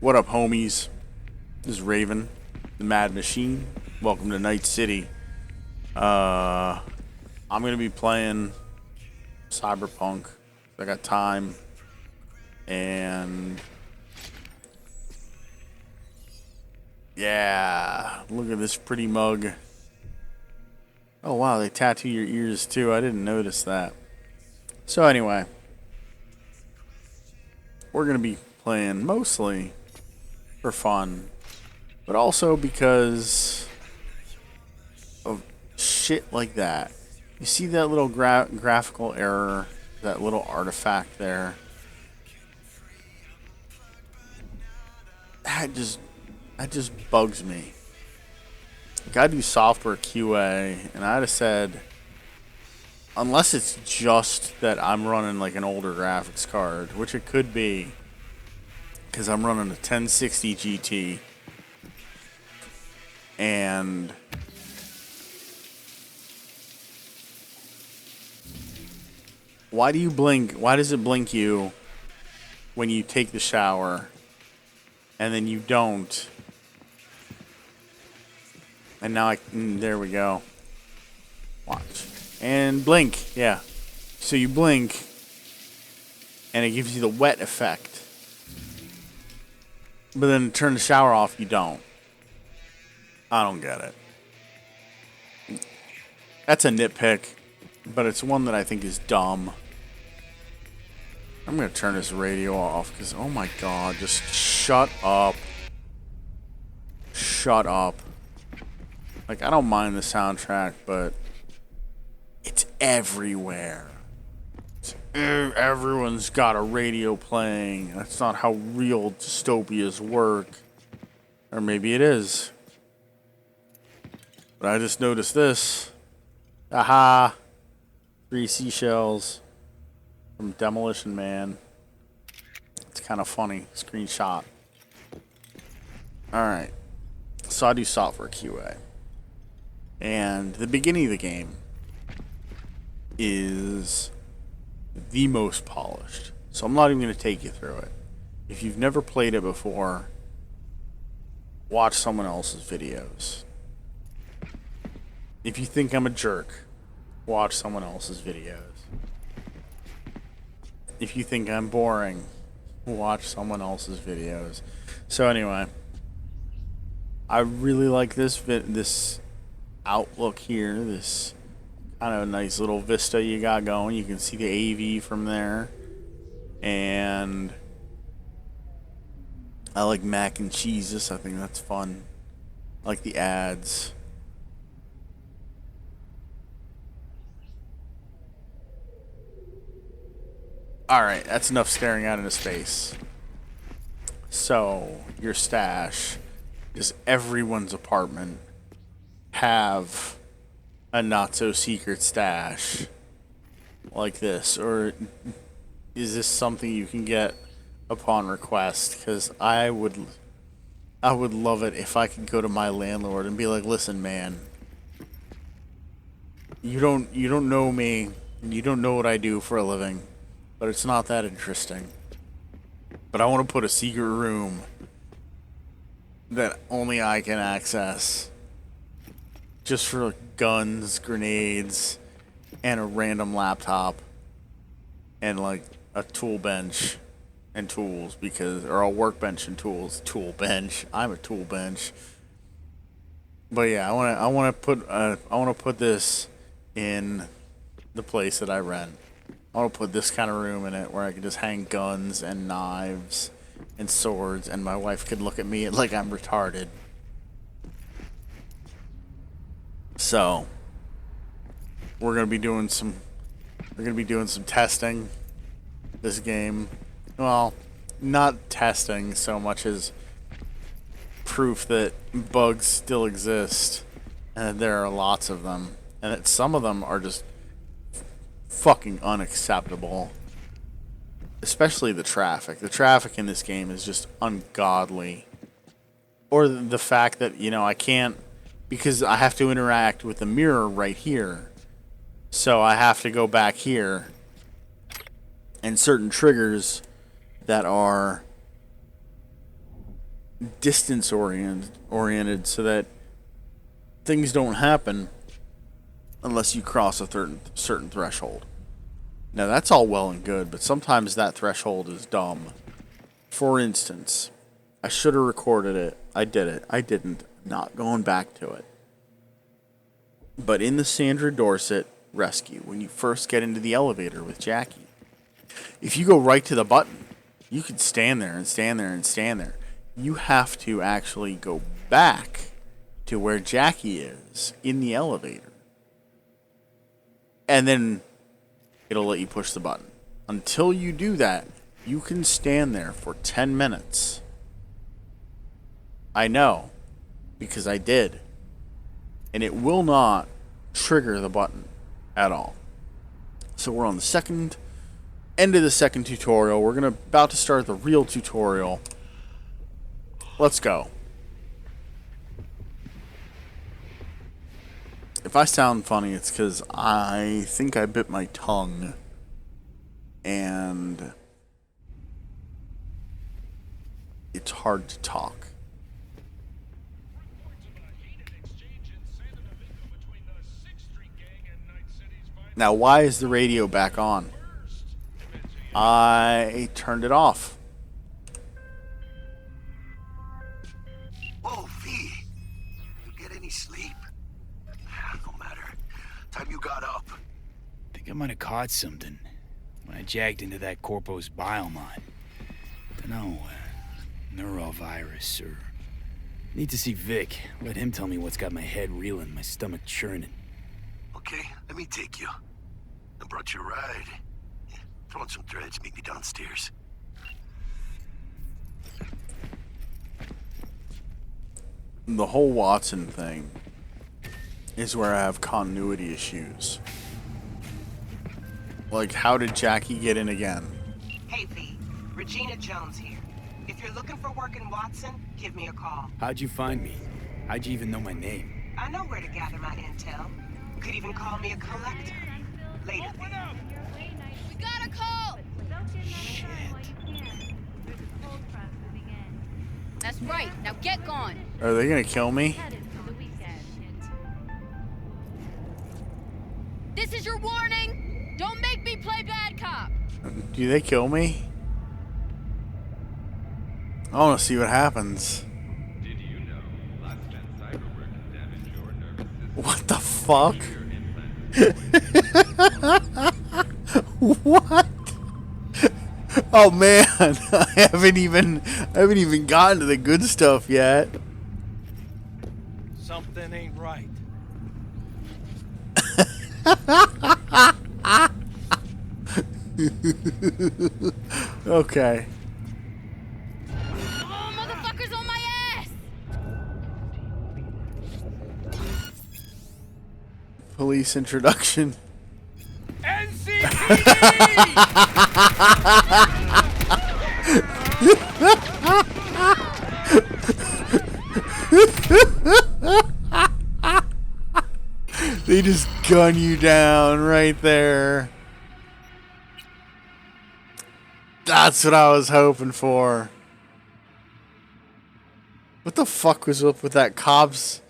What up, homies? This is Raven, the Mad Machine. Welcome to Night City. I'm gonna be playing Cyberpunk. I got time, and yeah, look at this pretty mug. Oh wow, they tattoo your ears too. I didn't notice that. So anyway, we're gonna be playing mostly for fun, but also because of shit like that. You see that little graphical error, that little artifact there? That just bugs me. Gotta do software QA, and I'd have said, unless it's just that I'm running like an older graphics card, which it could be, because I'm running a 1060 GT, and why do you blink? Why does it blink you when you take the shower, and then you don't? And now there we go. Watch. And blink, yeah. So you blink, and it gives you the wet effect. But then turn the shower off, you don't. I don't get it. That's a nitpick, but it's one that I think is dumb. I'm gonna turn this radio off, because, oh my god, just shut up. Shut up. Like, I don't mind the soundtrack, but it's everywhere. Everyone's got a radio playing. That's not how real dystopias work. Or maybe it is. But I just noticed this. Aha! 3 seashells from Demolition Man. It's kind of funny. Screenshot. Alright. So I do software QA. And the beginning of the game is the most polished. So I'm not even going to take you through it. If you've never played it before, watch someone else's videos. If you think I'm a jerk, watch someone else's videos. If you think I'm boring, watch someone else's videos. So anyway, I really like this outlook here, this kind of nice little vista you got going. You can see the AV from there. And I like mac and cheeses. I think that's fun. I like the ads. Alright, that's enough staring out into space. So, your stash. Does everyone's apartment have a not-so-secret stash like this? Or is this something you can get upon request? Because I would love it if I could go to my landlord and be like, listen, man, you don't know me, and you don't know what I do for a living, but it's not that interesting. But I want to put a secret room that only I can access, just for guns, grenades, and a random laptop, and like a tool bench and tools, or a workbench and tools. Tool bench. I'm a tool bench. But yeah, I want to put this in the place that I rent. I want to put this kind of room in it where I can just hang guns and knives and swords, and my wife could look at me like I'm retarded. So we're gonna be doing some testing this game. Well, not testing so much as proof that bugs still exist, and there are lots of them, and that some of them are just fucking unacceptable. Especially the traffic. The traffic in this game is just ungodly. Or the fact that, I can't, because I have to interact with the mirror right here. So I have to go back here, and certain triggers that are distance oriented so that things don't happen unless you cross a certain threshold. Now that's all well and good, but sometimes that threshold is dumb. For instance, I should have recorded it. I did it. I didn't. Not going back to it. But in the Sandra Dorset rescue, when you first get into the elevator with Jackie, if you go right to the button, you could stand there and stand there and stand there. You have to actually go back to where Jackie is in the elevator. And then it'll let you push the button. Until you do that, you can stand there for 10 minutes. I know, because I did. And it will not trigger the button at all. So we're on the end of the second tutorial. We're about to start the real tutorial. Let's go. If I sound funny, it's because I think I bit my tongue. And it's hard to talk. Now, why is the radio back on? I turned it off. Oh, V. You get any sleep? No matter. Time you got up. Think I might have caught something when I jagged into that Corpo's biomon. Dunno, neurovirus or... Need to see Vic. Let him tell me what's got my head reeling, my stomach churning. Okay, let me take you. I brought you a ride. Yeah, throw on some threads, meet me downstairs. The whole Watson thing is where I have continuity issues. Like, how did Jackie get in again? Hey, V. Regina Jones here. If you're looking for work in Watson, give me a call. How'd you find me? How'd you even know my name? I know where to gather my intel. Could even call me a collector. Later, V. We got a call! Shit. That's right. Now get gone. Are they gonna kill me? This is your warning. Don't make me play bad cop. Do they kill me? I want to see what happens. Did you know last gen Cyberpunk can damage your nervous system? What the fuck? Your What? Oh man, I haven't even gotten to the good stuff yet. Something ain't right. Okay. Oh, motherfuckers on my ass! Police introduction. They just gun you down right there. That's what I was hoping for. What the fuck was up with that cop's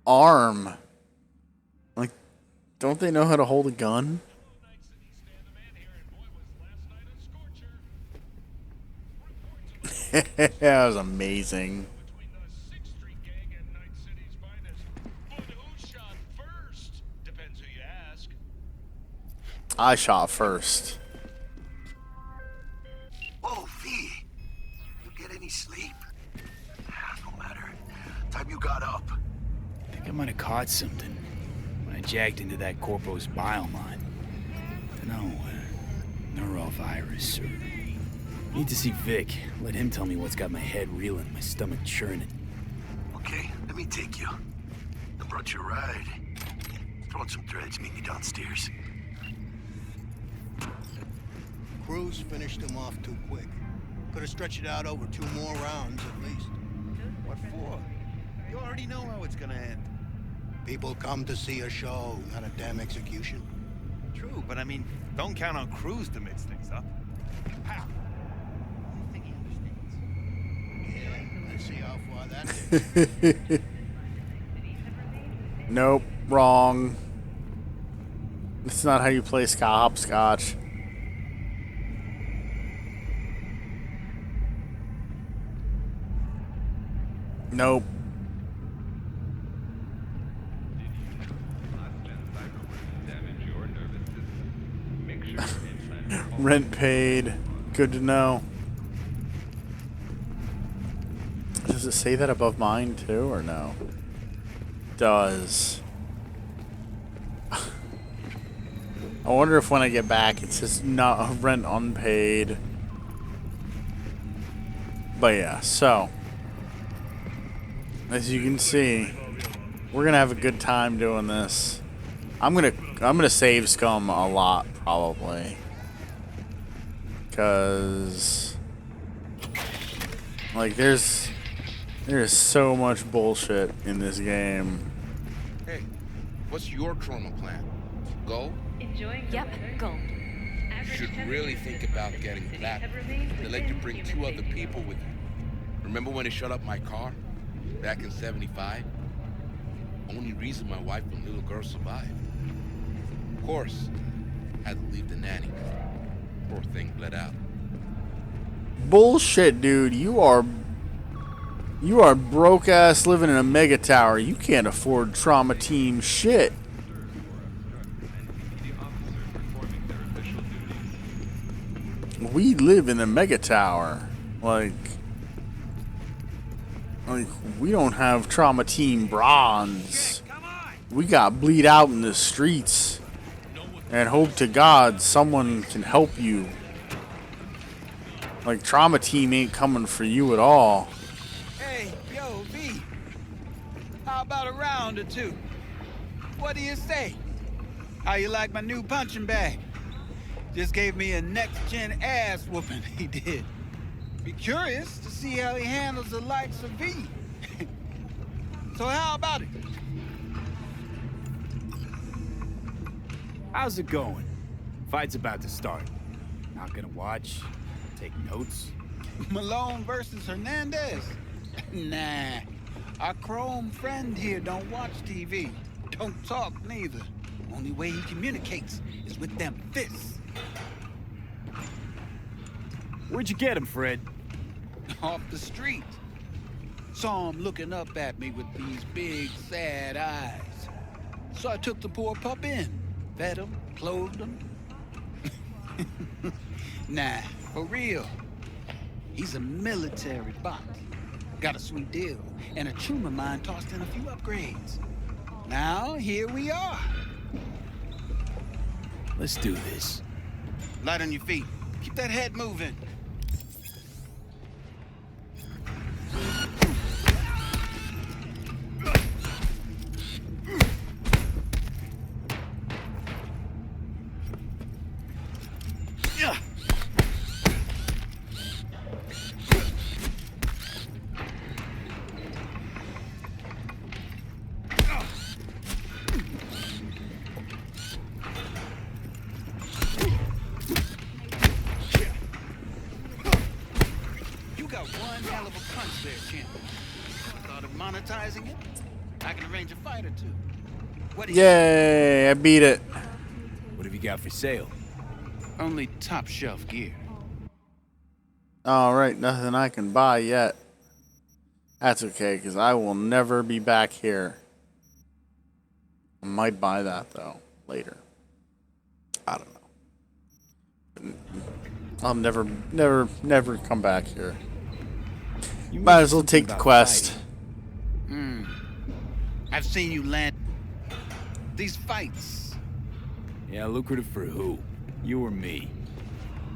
arm? Like, don't they know how to hold a gun? That was amazing. I shot first. Oh, V. You get any sleep? No matter. Time you got up. Think I might have caught something when I jagged into that Corpo's biomon. Dunno, neurovirus or... Need to see Vic. Let him tell me what's got my head reeling, my stomach churning. Okay, let me take you. I brought you a ride. Throw on some threads, meet me downstairs. Cruz finished him off too quick. Could have stretched it out over 2 more rounds at least. What for? You already know how it's gonna end. People come to see a show, not a damn execution. True, but I mean, don't count on Cruz to mix things up. Pow! Yeah, I to see how far that takes. Nope, wrong. That's not how you play hopscotch. Nope. Rent paid. Good to know. Does it say that above mine too, or no? Does. I wonder if when I get back it says not rent unpaid. But yeah, so as you can see, we're gonna have a good time doing this. I'm gonna save scum a lot probably, cause like there's so much bullshit in this game. Hey, what's your trauma plan? Go? Yep, go. You should really think about getting that. They let you bring 2 other people with you. Remember when they shut up my car? Back in 75? Only reason my wife and little girl survived. Of course, had to leave the nanny. Poor thing bled out. Bullshit, dude. You are broke ass living in a mega tower. You can't afford trauma team shit. We live in a mega tower. Like we don't have trauma team bronze. We got bleed out in the streets and hope to God someone can help you. Like trauma team ain't coming for you at all. Hey, yo, V. How about a round or two? What do you say? How you like my new punching bag? Just gave me a next-gen ass whooping, he did. Be curious to see how he handles the likes of V. So how about it? How's it going? Fight's about to start. Not gonna watch? Take notes? Malone versus Hernandez? Nah. Our chrome friend here don't watch TV. Don't talk neither. Only way he communicates is with them fists. Where'd you get him, Fred? Off the street. Saw him looking up at me with these big, sad eyes. So I took the poor pup in. Fed him, clothed him. Nah, for real. He's a military bot. Got a sweet deal, and a chum of mine tossed in a few upgrades. Now, here we are. Let's do this. Light on your feet. Keep that head moving. Monetizing it? I can arrange a fight or two. What do you Yay, I beat it. What have you got for sale? Only top shelf gear. Alright, nothing I can buy yet. That's okay, because I will never be back here. I might buy that, though, later. I don't know. I'll never come back here. You Might as well mentioned take the something about quest. fighting. I've seen you land these fights. Yeah, lucrative for who? You or me?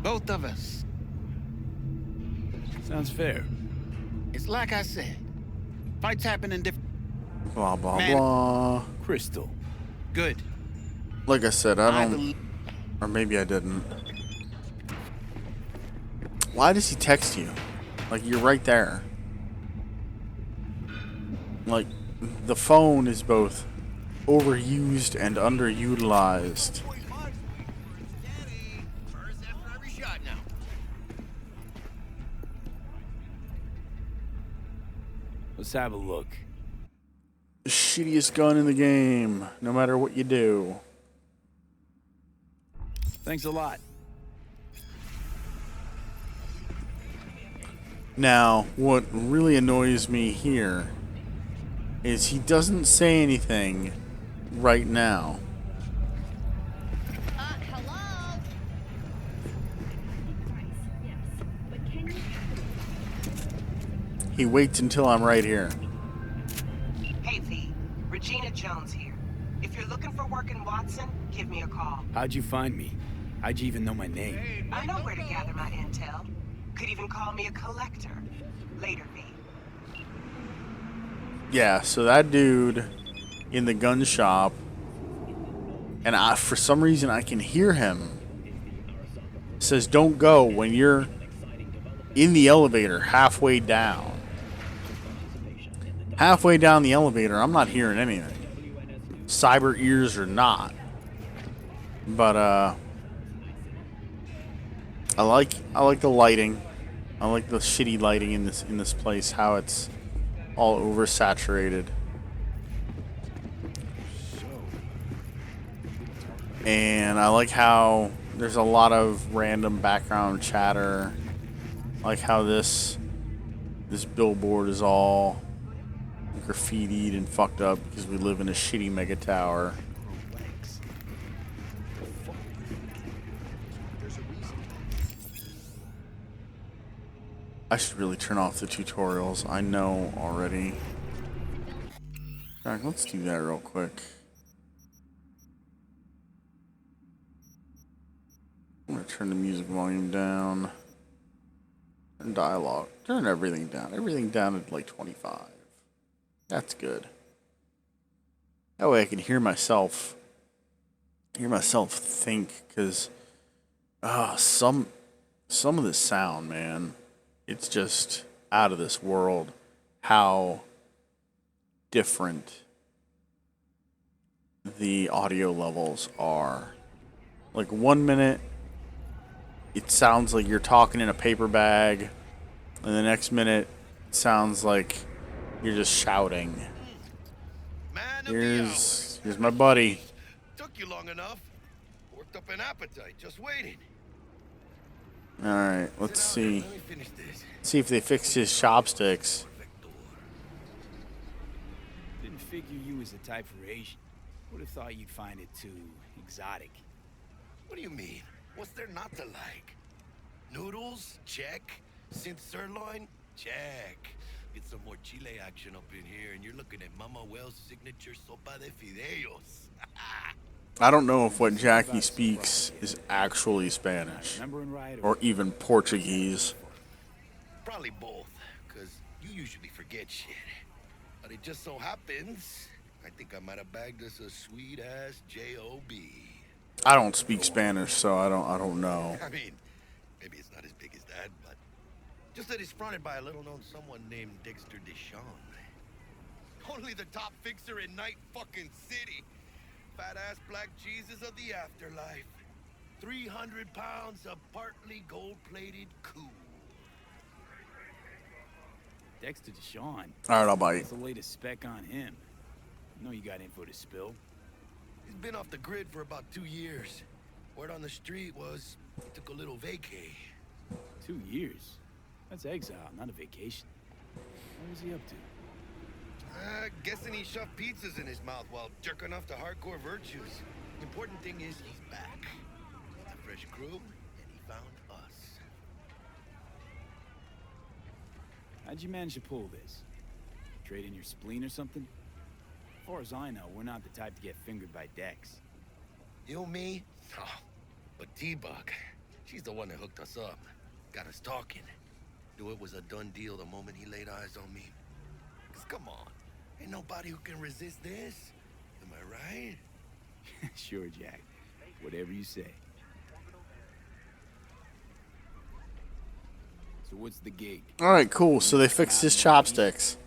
Both of us. Sounds fair. It's like I said. Fights happen in different... Blah, blah, Man. blah. Crystal. Good. Like I said, I don't... believe... Or maybe I didn't. Why does he text you? Like, you're right there. Like, the phone is both overused and underutilized. Let's have a look. The shittiest gun in the game, no matter what you do. Thanks a lot. Now, what really annoys me here is he doesn't say anything right now. Hello? He waits until I'm right here. Hey, V. Regina Jones here. If you're looking for work in Watson, give me a call. How'd you find me? How'd you even know my name? I know where to gather my intel. Could even call me a collector. Later, V. Yeah, so that dude in the gun shop, and for some reason I can hear him, says don't go when you're in the elevator halfway down. Halfway down the elevator, I'm not hearing anything. Cyber ears or not. But I like the lighting. I like the shitty lighting in this place, how it's all oversaturated. And I like how there's a lot of random background chatter. I like how this billboard is all graffitied and fucked up because we live in a shitty mega tower. I should really turn off the tutorials. I know already. Alright, let's do that real quick. I'm gonna turn the music volume down. Turn dialogue. Turn everything down. Everything down at like 25. That's good. That way I can hear myself think, because some of the sound, man, it's just out of this world how different the audio levels are. Like 1 minute it sounds like you're talking in a paper bag, and the next minute it sounds like you're just shouting. Here's my buddy. Took you long enough. Worked up an appetite just waiting. Alright, let's see. Let me finish this. See if they fixed his chopsticks. Didn't figure you was the type for Asian. Would have thought you'd find it too exotic. What do you mean? What's there not to like? Noodles? Check. Synth sirloin? Check. Get some more chile action up in here, and you're looking at Mama Wells' signature sopa de fideos. I don't know if what Jackie speaks is actually Spanish or even Portuguese. Probably both, because you usually forget shit. But it just so happens, I think I might have bagged us a sweet-ass J.O.B. I don't speak Spanish, so I don't know. I mean, maybe it's not as big as that, but just that it's fronted by a little-known someone named Dexter Deshawn. Only the top fixer in Night fucking City. Fat-ass black Jesus of the afterlife. 300 pounds of partly gold-plated cool. Dexter Deshawn. Alright, I'll bite. What's the latest spec on him? I know you got info to spill. He's been off the grid for about 2 years. Word on the street was he took a little vacay. 2 years? That's exile, not a vacation. What was he up to? Guessing he shoved pizzas in his mouth while jerking off to hardcore virtues. Important thing is he's back. It's a fresh crew, and he found us. How'd you manage to pull this? Trade in your spleen or something? As far as I know, we're not the type to get fingered by Dex. You, me? Oh, but T-Bug, she's the one that hooked us up. Got us talking. Knew it was a done deal the moment he laid eyes on me. 'Cause come on, ain't nobody who can resist this. Am I right? Sure, Jack. Whatever you say. So what's the gig? Alright, cool. So they fixed his chopsticks.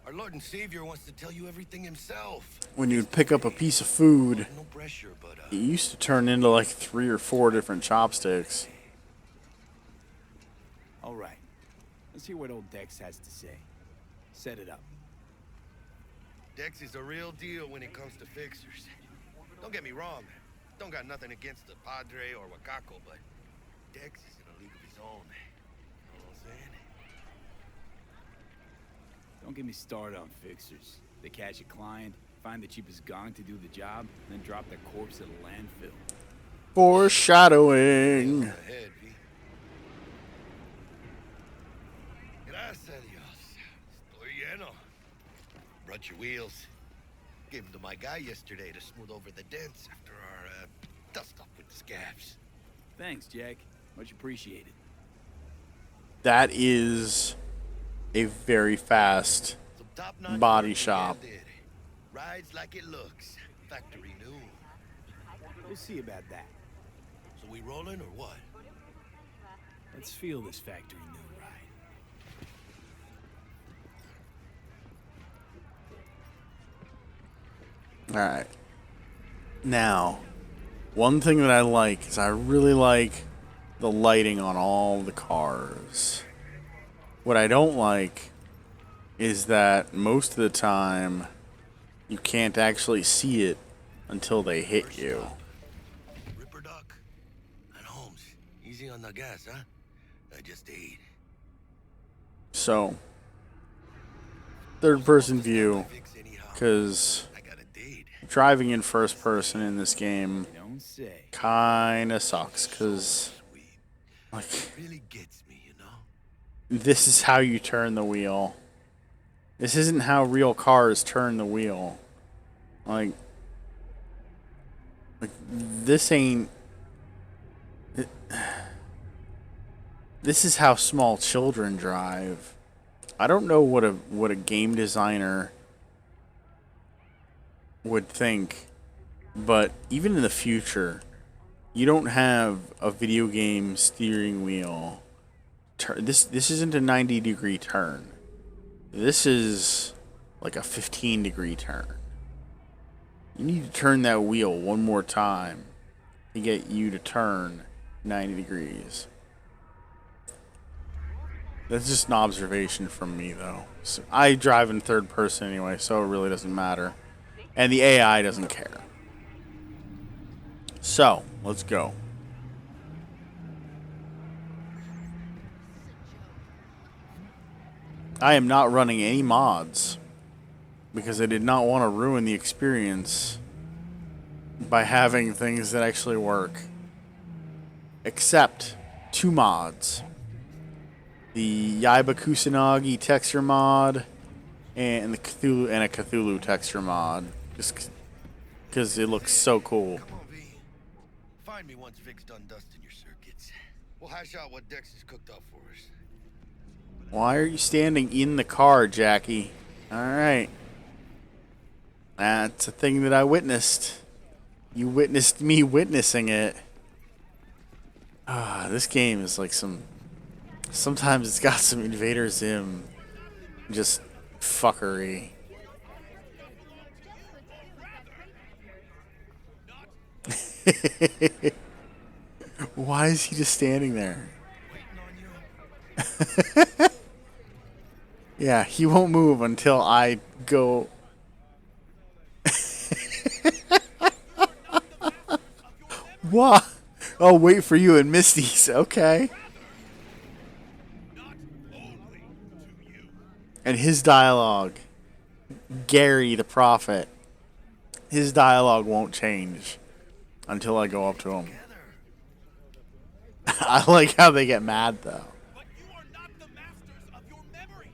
Our Lord and Savior wants to tell you everything himself. When you'd pick up a piece of food, No pressure, but it used to turn into like 3 or 4 different chopsticks. All right. Let's hear what old Dex has to say. Set it up. Dex is a real deal when it comes to fixers. Don't get me wrong. Don't got nothing against the Padre or Wakako, but Dex is in a league of his own. You know what I'm saying? Don't get me started on fixers. They catch a client, find the cheapest gong to do the job, then drop their corpse at a landfill. Foreshadowing. Ahead, V. Gracias a Dios. Estoy lleno. Brought your wheels. Gave them to my guy yesterday to smooth over the dents after our dust up with the scabs. Thanks, Jack. Much appreciated. That is a very fast Some top-notch body work shop. Miguel did. Rides like it looks. Factory new. We'll see about that. So we rolling or what? Let's feel this factory new ride. Alright. Now, one thing that I like is I really like the lighting on all the cars. What I don't like is that most of the time you can't actually see it until they hit you. Ripper Duck. And Holmes. Easy on the gas, huh? I just ate. So, third person view, because I got a date. driving in first person in this game Don't say. kinda sucks, because like Really gets me, you know? this is how you turn the wheel. This isn't how real cars turn the wheel. Like this ain't. This is how small children drive. I don't know what a game designer would think, but even in the future, you don't have a video game steering wheel. This isn't a 90-degree turn. This is like a 15-degree turn. You need to turn that wheel one more time to get you to turn 90 degrees. That's just an observation from me, though. So I drive in third person anyway, so it really doesn't matter. And the AI doesn't care. So, let's go. I am not running any mods because I did not want to ruin the experience by having things that actually work. Except 2 mods. The Yaiba Kusanagi texture mod and the Cthulhu and a Cthulhu texture mod. Just because it looks so cool. Come on, V. Find me once Vic's done dusting your circuits. We'll hash out what Dex has cooked up for us. Why are you standing in the car, Jackie? Alright. That's a thing that I witnessed. You witnessed me witnessing it. This game is like sometimes it's got some Invader Zim just fuckery. Why is he just standing there? Yeah, he won't move until I go. What? Oh, wait for you and Misty's. Okay. And his dialogue, Gary the Prophet, his dialogue won't change until I go up to him. I like how they get mad, though. But you are not the masters of your memories,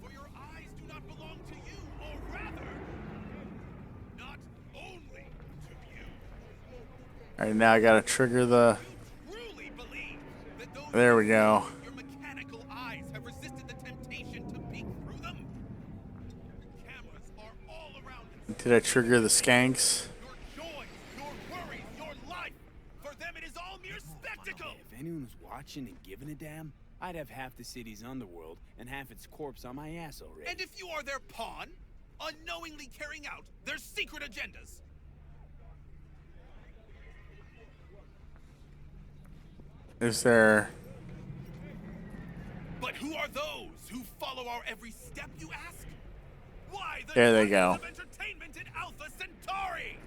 for your eyes do not belong to you, or rather, not only to you. Alright, now I gotta trigger the... Truly believe that those There we go. your mechanical eyes have resisted the temptation to peek through them. The cameras are all around you. Did I trigger the skanks? Your joys, your worries, your life. For them it is all mere spectacle. If anyone was watching and giving a damn, I'd have half the city's underworld and half its corpse on my ass already. And if you are their pawn, unknowingly carrying out their secret agendas. Is there... But who are those who follow our every step, you ask? Why the There they dragons go. of entertainment in Alpha Centauri?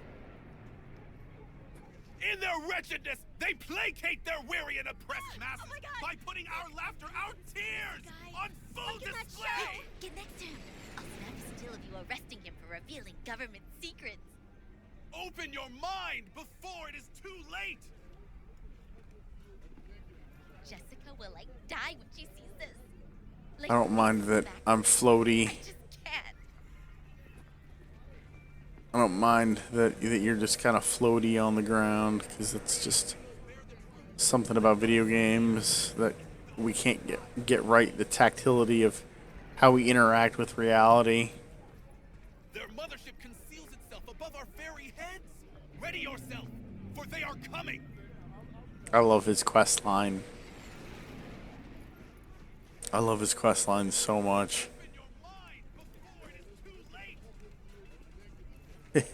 In their wretchedness, they placate their weary and oppressed masses by putting our laughter, our tears, on full display. Get next to him. I'll snap a still of you arresting him for revealing government secrets. Open your mind before it is too late. Jessica will like die when she sees this. I don't mind that I'm floaty. I just can't. I don't mind that you're just kind of floaty on the ground, because it's just something about video games that we can't get right. The tactility of how we interact with reality. Their mothership conceals itself above our very heads. Ready yourself, for they are coming. I love his quest line. I love his quest line so much. Open your mind before it is too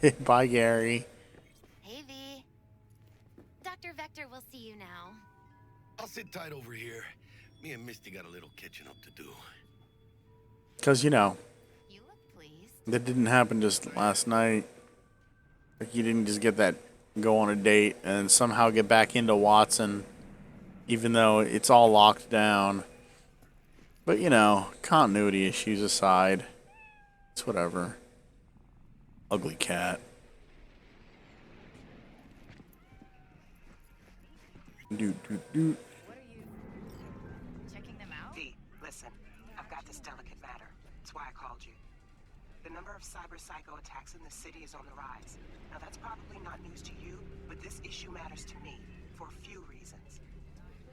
late. Bye, Gary. Hey, V. Dr. Vector will see you now. I'll sit tight over here. Me and Misty got a little catching up to do. Because, you know, You look pleased. that didn't happen just last night. Like, you didn't just get that, go on a date, and somehow get back into Watson, even though it's all locked down. But, you know, continuity issues aside, it's whatever. Ugly cat. Doot, doot, doot. Checking them out? V, listen. I've got this delicate matter. That's why I called you. The number of cyber psycho attacks in the city is on the rise. Now, that's probably not news to you, but this issue matters to me for a few reasons.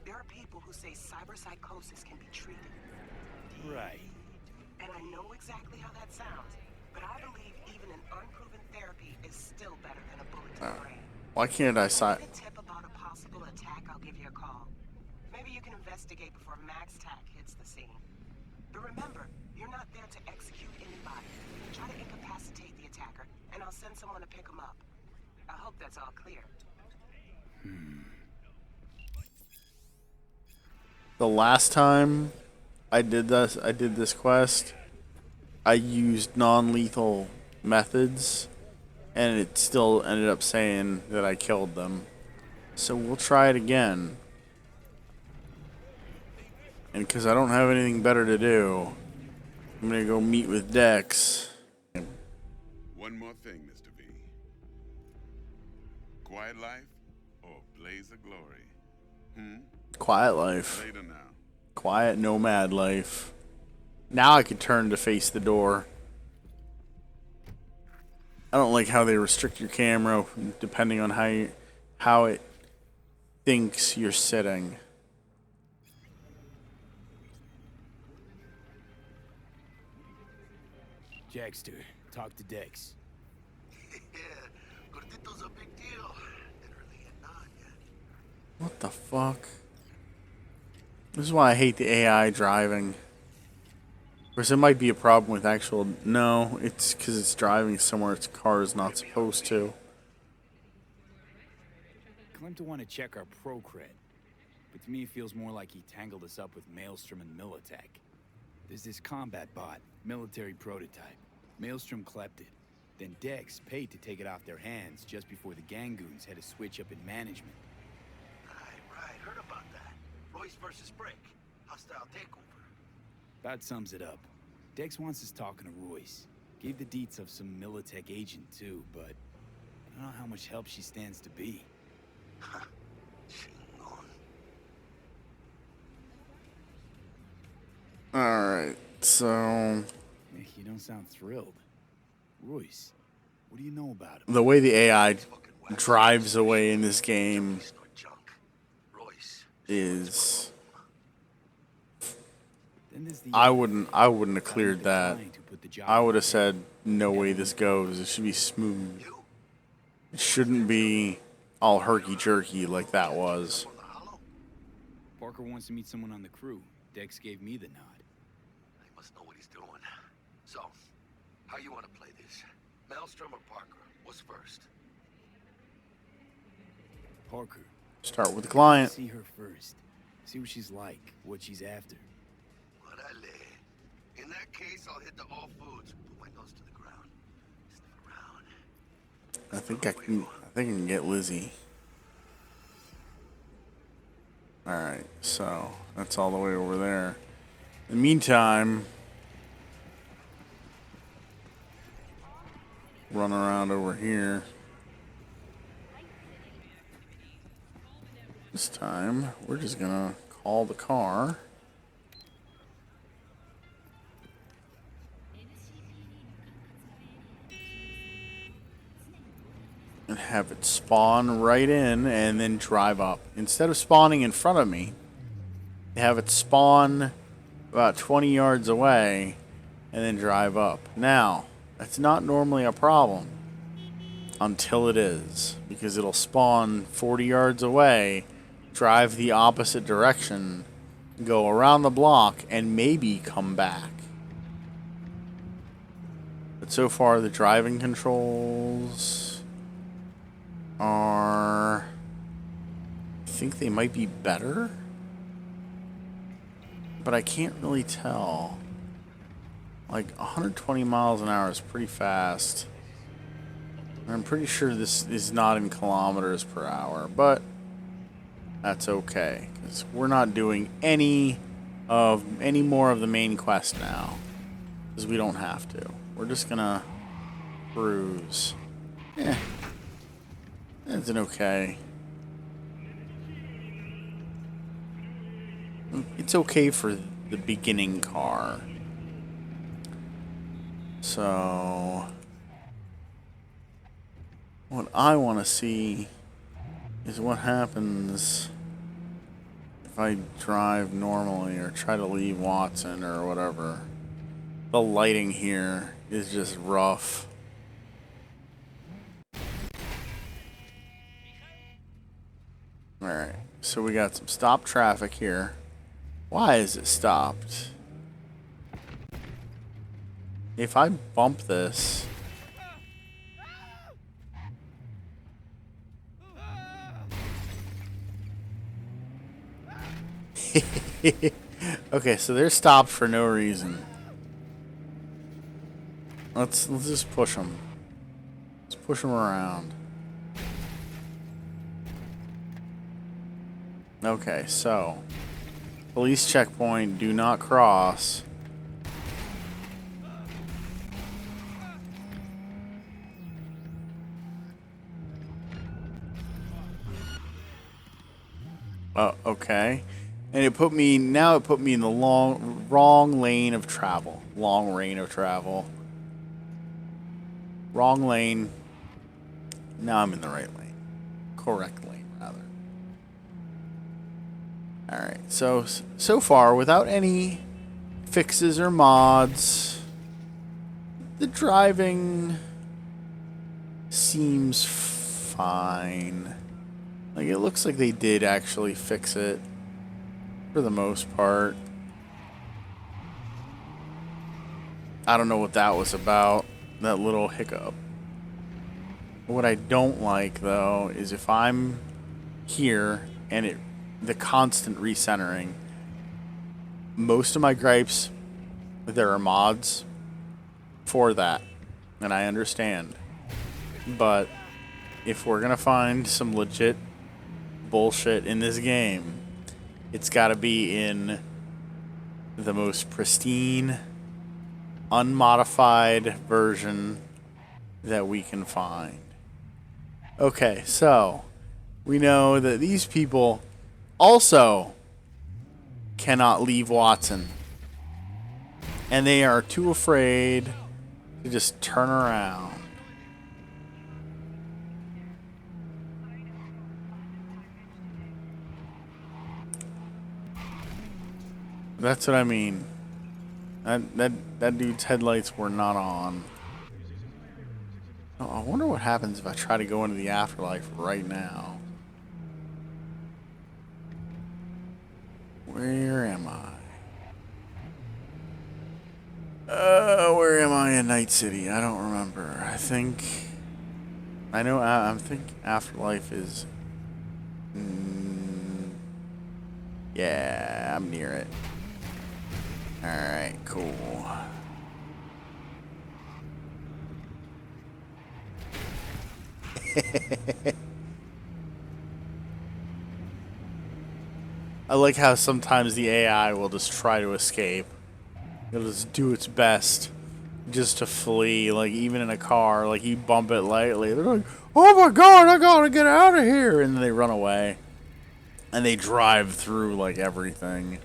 There are people who say cyberpsychosis can be treated. Right. And I know exactly how that sounds, but I believe even an unproven therapy is still better than a bullet to the brain. Why can't I If sign? you get a tip about a possible attack, I'll give you a call. Maybe you can investigate before Max Tack hits the scene. But remember, you're not there to execute anybody. Try to incapacitate the attacker, and I'll send someone to pick him up. I hope that's all clear. The last time I did this quest, I used non-lethal methods, and it still ended up saying that I killed them. So we'll try it again. And because I don't have anything better to do, I'm gonna go meet with Dex. One more thing, Mr. V. Quiet life or blaze of glory? Quiet life. Later now. Quiet nomad life. Now I can turn to face the door. I don't like how they restrict your camera depending on how it thinks you're sitting. Jackster, talk to Dex. Yeah, Gordito's a big deal. Literally and not yet. What the fuck? This is why I hate the AI driving. Of course, it might be a problem with actual... No, it's because it's driving somewhere its car is not supposed to. Claimed to want to check our pro cred, but to me it feels more like he tangled us up with Maelstrom and Militech. There's this combat bot, military prototype. Maelstrom clept it. Then Dex paid to take it off their hands just before the Gangoons had a switch up in management. Right. Heard about that. Royce versus Brick. Hostile takeover. About sums it up. Dex wants us talking to Royce. Gave the deets of some Militech agent too, but I don't know how much help she stands to be. Alright, so... You don't sound thrilled. Royce, what do you know about him? The way the AI drives away in this game is... I wouldn't have cleared that. I would have said, no way this goes. It should be smooth. It shouldn't be all herky-jerky like that was. Parker wants to meet someone on the crew. Dex gave me the nod. He must know what he's doing. So, how you want to play this? Maelstrom or Parker? What's first? Parker. Start with the client. See her first. See what she's like, what she's after. that case, I'll hit the All Foods. Put my nose to the ground. Sniff around. I think I can get Lizzie. Alright, so that's all the way over there. In the meantime, run around over here. This time, we're just gonna call the car. And have it spawn right in and then drive up. Instead of spawning in front of me, have it spawn about 20 yards away and then drive up. Now, that's not normally a problem until it is, because it'll spawn 40 yards away, drive the opposite direction, go around the block, and maybe come back. But so far, the driving controls are... I think they might be better, but I can't really tell. Like, 120 miles an hour is pretty fast. I'm pretty sure this is not in kilometers per hour, but that's okay, because we're not doing any more of the main quest now, because we don't have to. We're just gonna cruise. It's an okay. It's okay for the beginning car. So what I want to see is what happens if I drive normally or try to leave Watson or whatever. The lighting here is just rough. Alright, so we got some stopped traffic here. Why is it stopped? If I bump this... Okay, so they're stopped for no reason. Let's just push them. Let's push them around. Okay, so police checkpoint, do not cross. Okay. And it put me in the wrong lane of travel. Long lane of travel. Wrong lane. Now I'm in the right lane. Correct lane, rather. Alright, so far, without any fixes or mods, the driving seems fine. Like, it looks like they did actually fix it for the most part. I don't know what that was about, that little hiccup. What I don't like, though, is if I'm here and the constant recentering. Most of my gripes, there are mods for that, and I understand. But if we're gonna find some legit bullshit in this game, it's gotta be in the most pristine, unmodified version that we can find. Okay, so we know that these people also cannot leave Watson, and they are too afraid to just turn around. That's what I mean. That dude's headlights were not on. Oh, I wonder what happens if I try to go into the afterlife right now. Where am I? Where am I in Night City? I don't remember. I think afterlife is... yeah, I'm near it. Alright, cool. I like how sometimes the AI will just try to escape. It'll just do its best just to flee, like even in a car, like you bump it lightly. They're like, oh my god, I gotta get out of here. And then they run away. And they drive through like everything.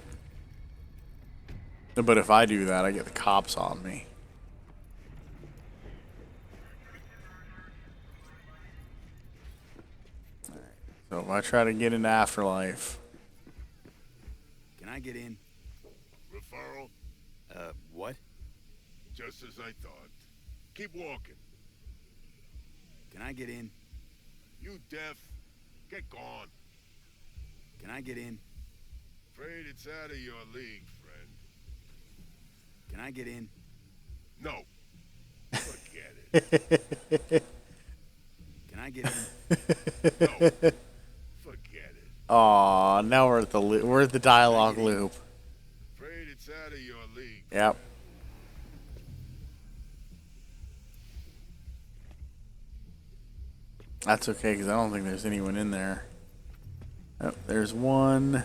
But if I do that, I get the cops on me. So if I try to get into Afterlife. Can I get in? Referral? What? Just as I thought. Keep walking. Can I get in? You deaf? Get gone. Can I get in? Afraid it's out of your league, friend. Can I get in? No. Forget it. Can I get in? No. Forget it. Aw, now we're at the dialogue loop. Afraid it's out of your league. Yep. That's okay, because I don't think there's anyone in there. Oh, there's one.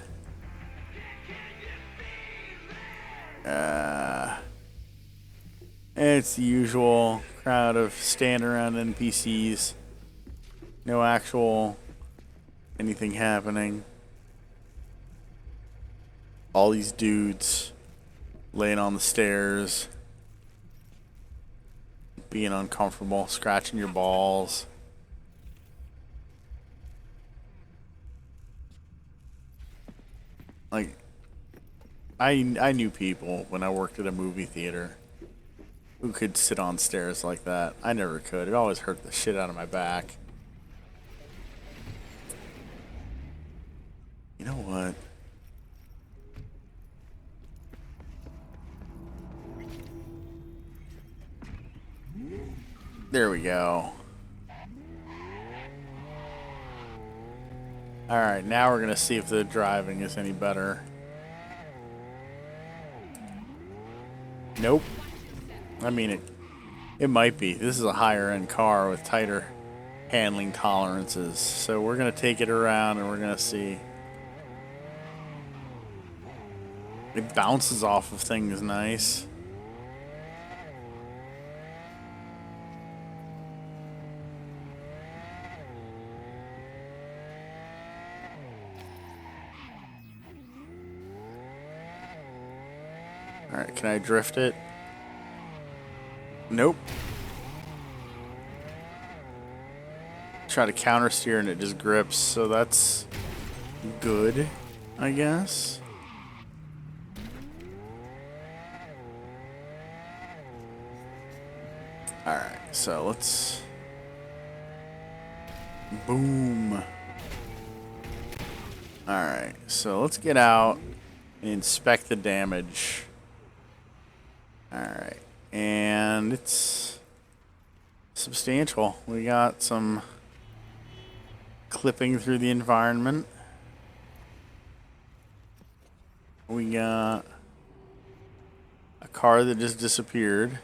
It's the usual crowd of stand around NPCs. No actual anything happening. All these dudes laying on the stairs, being uncomfortable, scratching your balls. Like, I knew people when I worked at a movie theater who could sit on stairs like that. I never could. It always hurt the shit out of my back. You know what? There we go. Alright, now we're gonna see if the driving is any better. Nope. I mean, it might be. This is a higher end car with tighter handling tolerances. So we're gonna take it around and we're gonna see. It bounces off of things nice. Alright, can I drift it? Nope. Try to counter steer and it just grips, so that's good, I guess. Alright, so let's... Boom. Alright, so let's get out and inspect the damage. Alright, and it's substantial. We got some clipping through the environment. We got a car that just disappeared.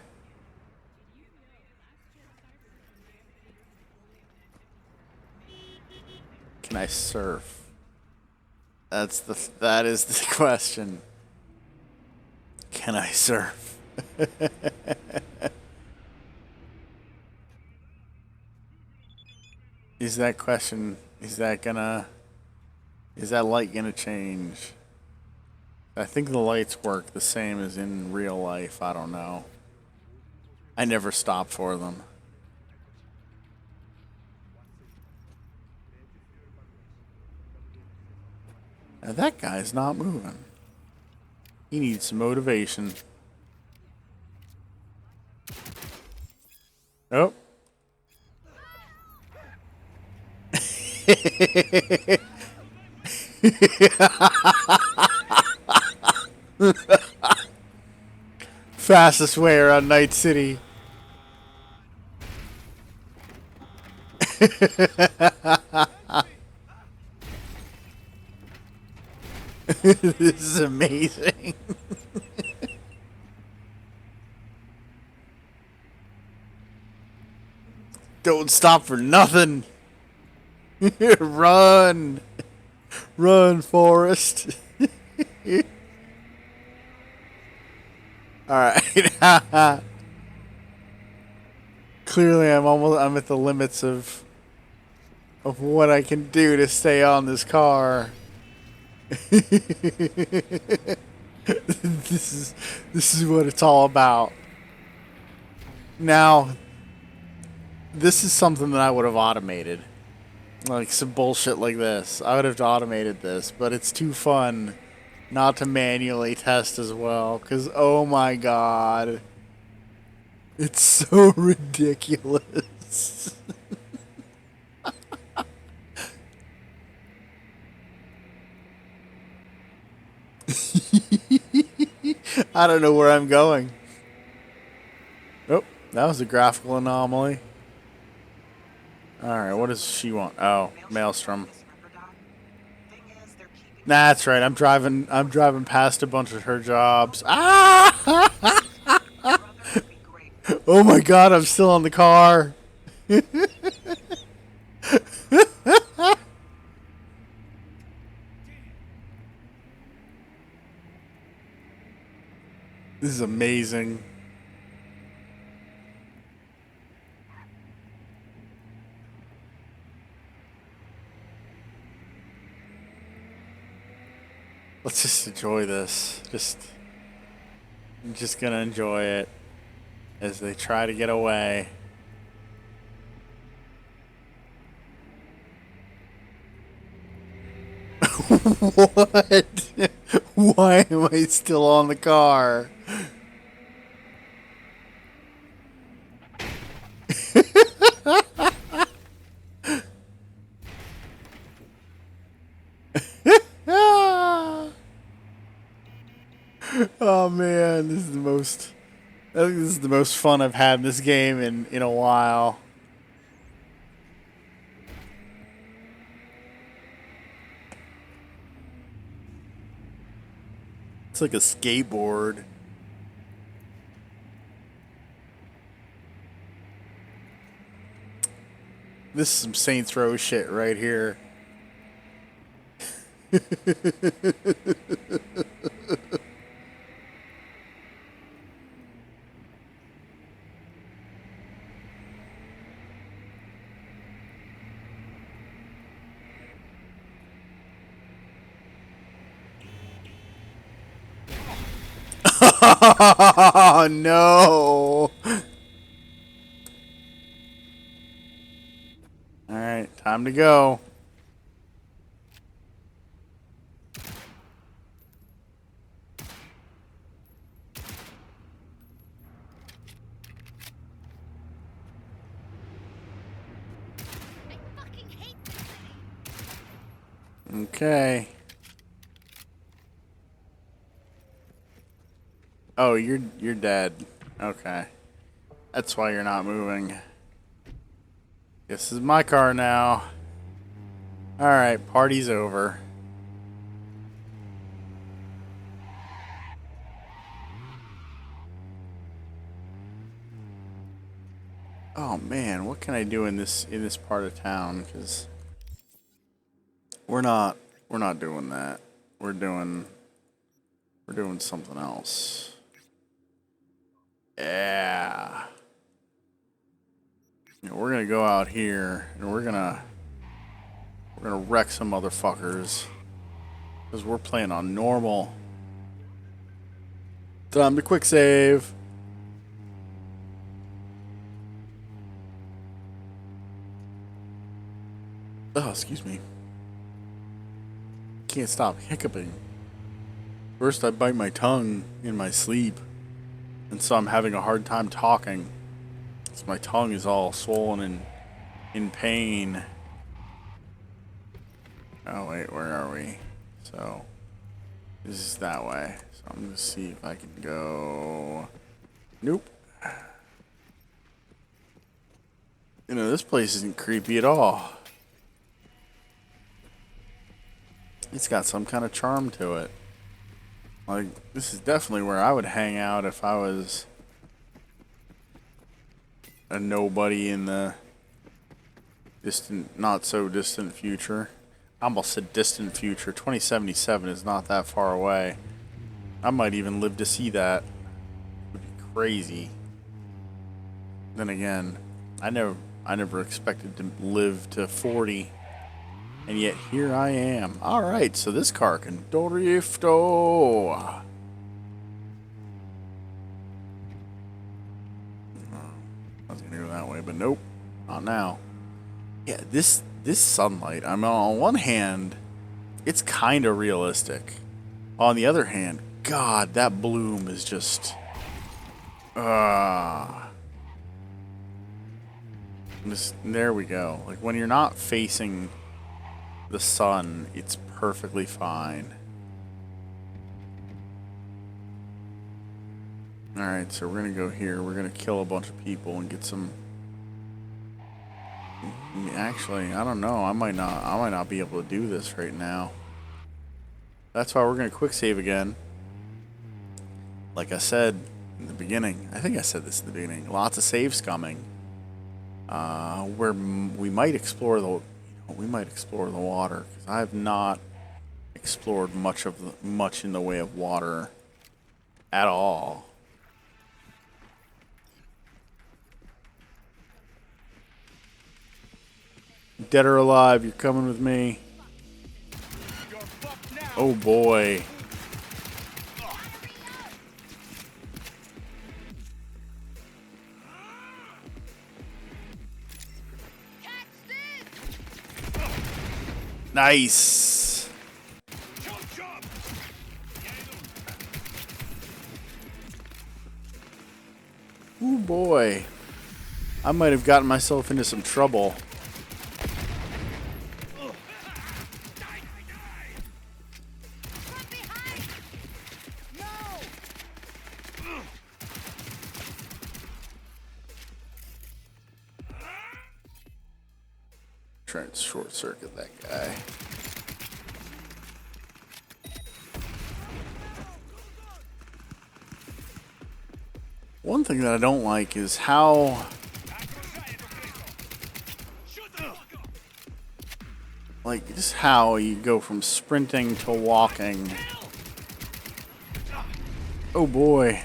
Can I surf? That is the question. Can I surf? Is that light gonna change? I think the lights work the same as in real life. I don't know. I never stop for them. Now that guy's not moving. He needs some motivation. Oh. Fastest way around Night City. This is amazing. Don't stop for nothing. Run. Run, Forrest. Alright. Clearly I'm at the limits of what I can do to stay on this car. This is what it's all about. Now, this is something that I would have automated. Like some bullshit like this. I would have automated this, but it's too fun not to manually test as well, because oh my god. It's so ridiculous. I don't know where I'm going. Oh, that was a graphical anomaly. Alright, what does she want? Oh, Maelstrom. Nah, that's right. I'm driving past a bunch of her jobs. Ah! Oh my god, I'm still on the car. This is amazing. Let's just enjoy this. I'm just gonna enjoy it as they try to get away. What? Why am I still on the car? Oh man, this is the most. I think this is the most fun I've had in this game in a while. It's like a skateboard. This is some Saints Row shit right here. Oh no! Alright, time to go. Okay. Oh, you're dead. Okay. That's why you're not moving. This is my car now. Alright, party's over. Oh man, what can I do in this part of town? Because we're not doing that. We're doing something else. Yeah. You know, we're gonna go out here and we're gonna wreck some motherfuckers because we're playing on normal. Time to quick save. Oh, excuse me. Can't stop hiccuping. First, I bite my tongue in my sleep, and so I'm having a hard time talking. So my tongue is all swollen and in pain. Oh wait, where are we? So this is that way. So I'm gonna see if I can go. Nope. You know, this place isn't creepy at all. It's got some kind of charm to it. Like, this is definitely where I would hang out if I was a nobody in the distant, not so distant future. I almost said distant future. 2077 is not that far away. I might even live to see that. It would be crazy. Then again, I never expected to live to 40. And yet here I am. Alright, so this car can drifto. I was gonna go that way, but nope. Not now. Yeah, this sunlight, I mean, on one hand, it's kind of realistic. On the other hand, God, that bloom is just... there we go. Like, when you're not facing the sun, it's perfectly fine. Alright, so we're gonna go here. We're gonna kill a bunch of people and get some... Actually, I don't know. I might not be able to do this right now. That's why we're gonna quick save again. Like I said in the beginning, I think I said this in the beginning. Lots of saves coming. Where we might explore the water, because I have not explored much in the way of water at all. Dead or alive, you're coming with me. Oh boy. Nice. Oh boy. I might have gotten myself into some trouble. Trying to short circuit that guy. One thing that I don't like is how just how you go from sprinting to walking. Oh boy.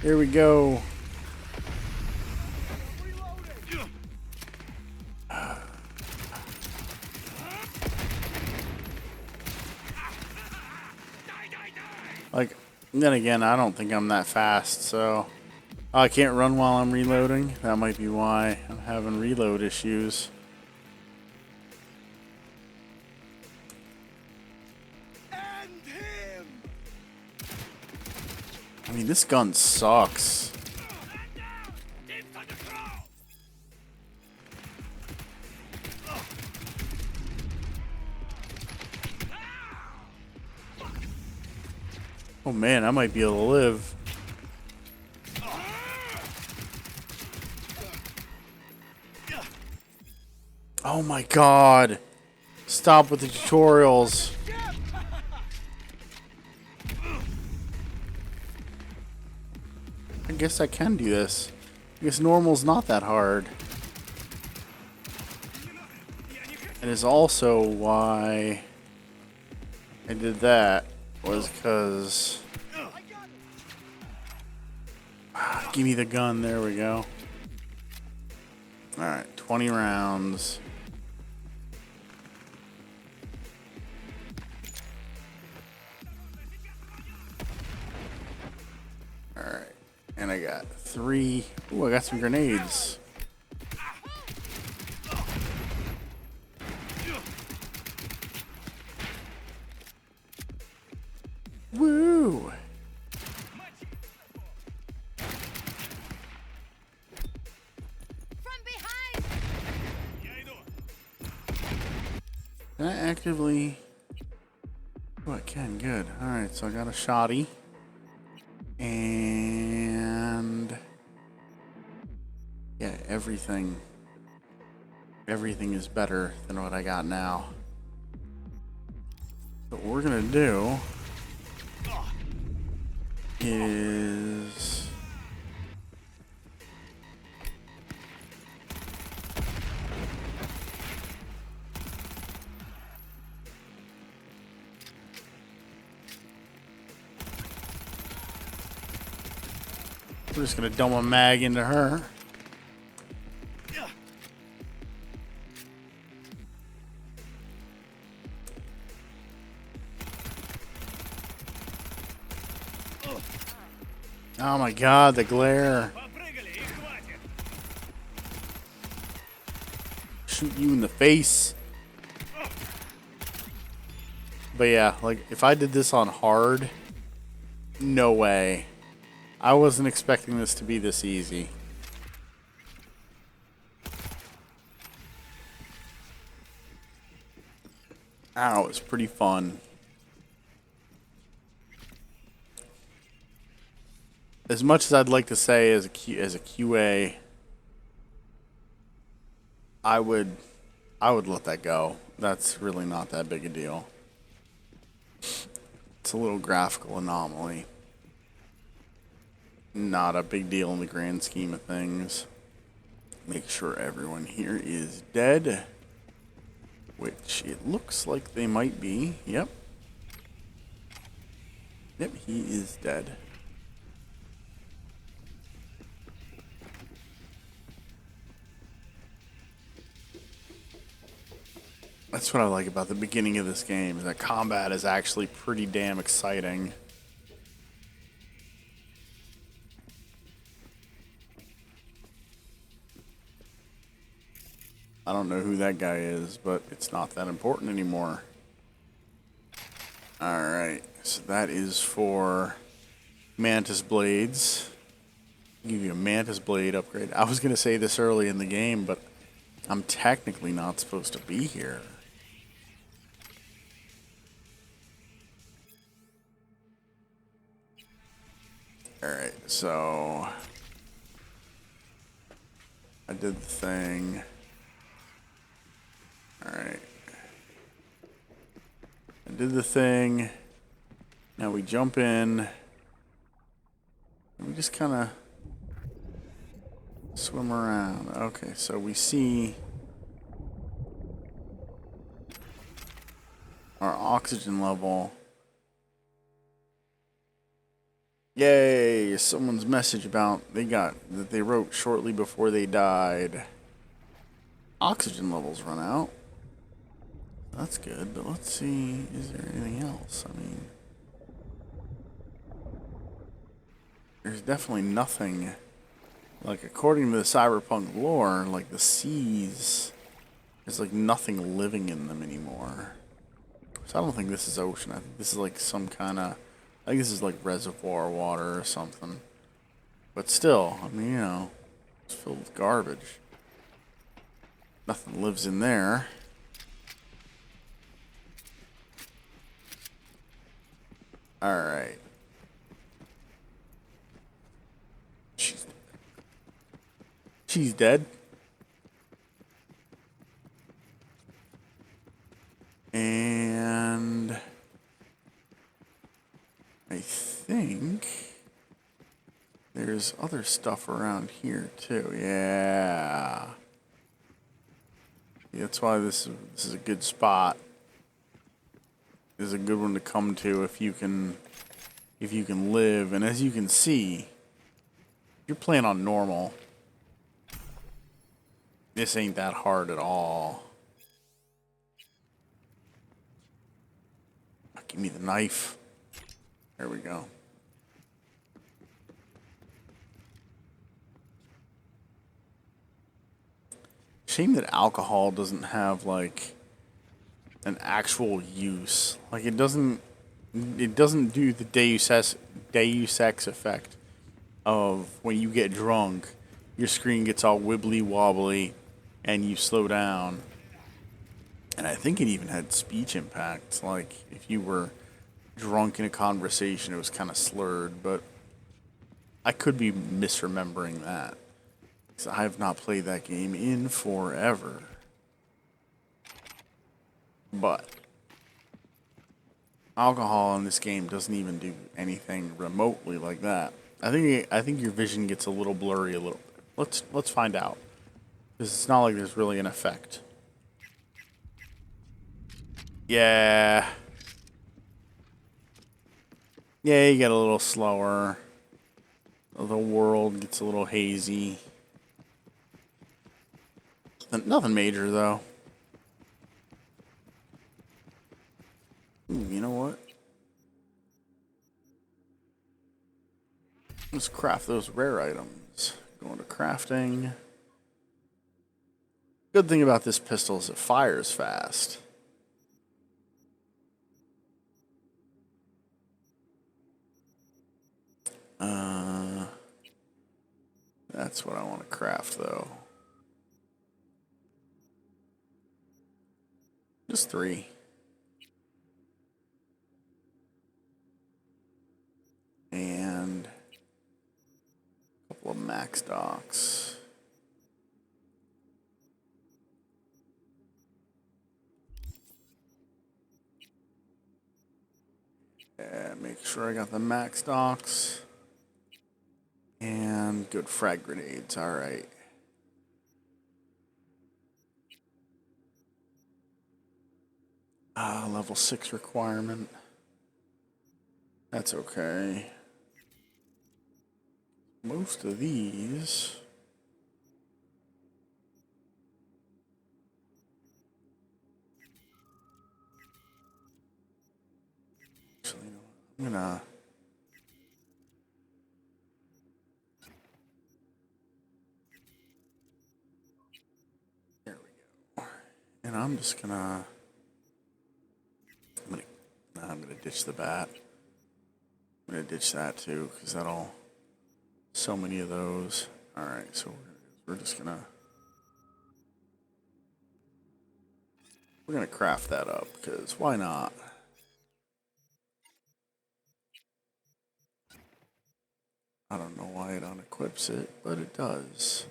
Here we go. Like, then again, I don't think I'm that fast, so... I can't run while I'm reloading. That might be why I'm having reload issues. I mean, this gun sucks. Oh man, I might be able to live. Oh my god. Stop with the tutorials. I guess I can do this. I guess normal's not that hard. And is also why I did that was because... Give me the gun, there we go. Alright, 20 rounds. Alright, and I got 3. Ooh, I got some grenades. Woo! Can I actively... Oh, I can. Good. Alright, so I got a shotty. And... yeah, everything is better than what I got now. So what we're gonna do... is... We're just gonna dump a mag into her. Oh my god, the glare. Shoot you in the face. But yeah, like, if I did this on hard, no way. I wasn't expecting this to be this easy. Ow, it's pretty fun. As much as I'd like to say as a QA, I would let that go. That's really not that big a deal. It's a little graphical anomaly. Not a big deal in the grand scheme of things. Make sure everyone here is dead. Which it looks like they might be. Yep. Yep, he is dead. That's what I like about the beginning of this game, is that combat is actually pretty damn exciting. I don't know who that guy is, but it's not that important anymore. Alright, so that is for Mantis Blades. I'll give you a Mantis Blade upgrade. I was going to say this early in the game, but I'm technically not supposed to be here. Alright, so I did the thing. Alright. I did the thing. Now we jump in. And we just kind of swim around. Okay, so we see our oxygen level. Yay! Someone's message about that they wrote shortly before they died. Oxygen levels run out. That's good, but let's see, is there anything else? I mean, there's definitely nothing. Like, according to the Cyberpunk lore, like, the seas, there's like nothing living in them anymore. So I don't think this is ocean. I think this is like some kind of, I think this is like reservoir water or something. But still, I mean, you know, it's filled with garbage. Nothing lives in there. Alright. She's dead. And I think there's other stuff around here too. Yeah. That's why this is a good spot. This is a good one to come to if you can live. And as you can see, you're playing on normal. This ain't that hard at all. Give me the knife. There we go. Shame that alcohol doesn't have like an actual use. Like it doesn't do the Deus Ex effect of when you get drunk, your screen gets all wibbly wobbly and you slow down. And I think it even had speech impacts. Like if you were drunk in a conversation, it was kind of slurred, but I could be misremembering that. Because I have not played that game in forever. But alcohol in this game doesn't even do anything remotely like that. I think your vision gets a little blurry a little bit. Let's find out. Because it's not like there's really an effect. Yeah. Yeah, you get a little slower. The world gets a little hazy. Nothing major, though. Ooh, you know what? Let's craft those rare items. Going to crafting. Good thing about this pistol is it fires fast. That's what I want to craft, though. Just 3. And a couple of max docks. And make sure I got the max docks. And good frag grenades, alright. Level 6 requirement. That's okay. Most of these... Actually, you know what? I'm gonna... There we go. And I'm just gonna... I'm gonna ditch the bat. I'm gonna ditch that too, because that'll... So many of those. Alright, so we're just gonna... We're gonna craft that up, because why not? I don't know why it unequips it, but it does.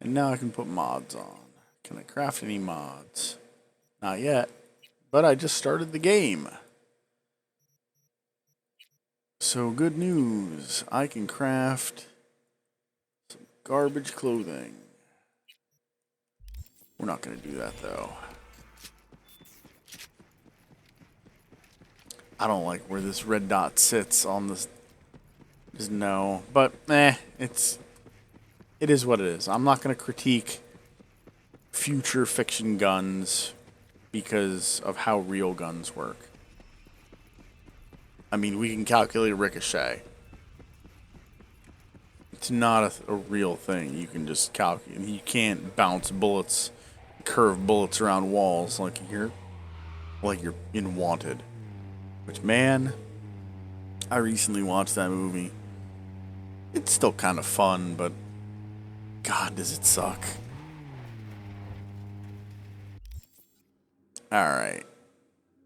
And now I can put mods on. Can I craft any mods? Not yet, but I just started the game. So good news, I can craft some garbage clothing. We're not going to do that though. I don't like where this red dot sits on this. Just no, but it is what it is. I'm not going to critique future fiction guns because of how real guns work. I mean, we can calculate ricochet. It's not a real thing. You can just calculate. You can't bounce bullets, curve bullets around walls like you're in Wanted. Which, man, I recently watched that movie. It's still kind of fun, but God, does it suck. Alright.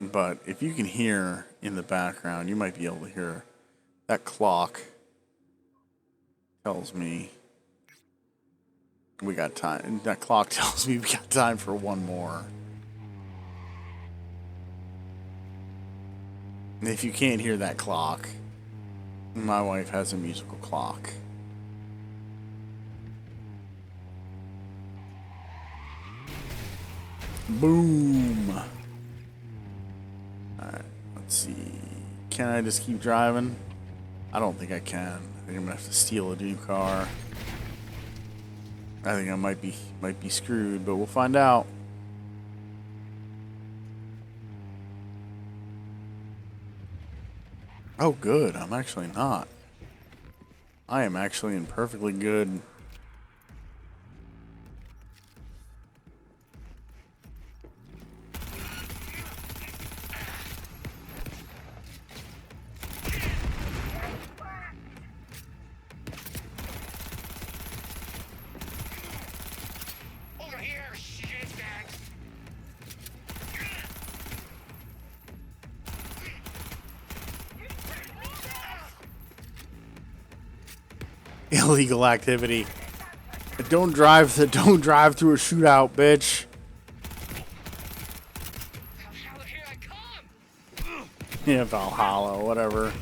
But if you can hear in the background, you might be able to hear that clock tells me we got time. That clock tells me we got time for one more. And if you can't hear that clock, my wife has a musical clock. Boom. Alright, let's see. Can I just keep driving? I don't think I can. I think I'm gonna have to steal a new car. I think I might be screwed, but we'll find out. Oh, good. I'm actually not. I am actually in perfectly good. Over here, shitbags! Illegal activity. Don't drive through a shootout, bitch. Here I come! Yeah, Valhalla, whatever.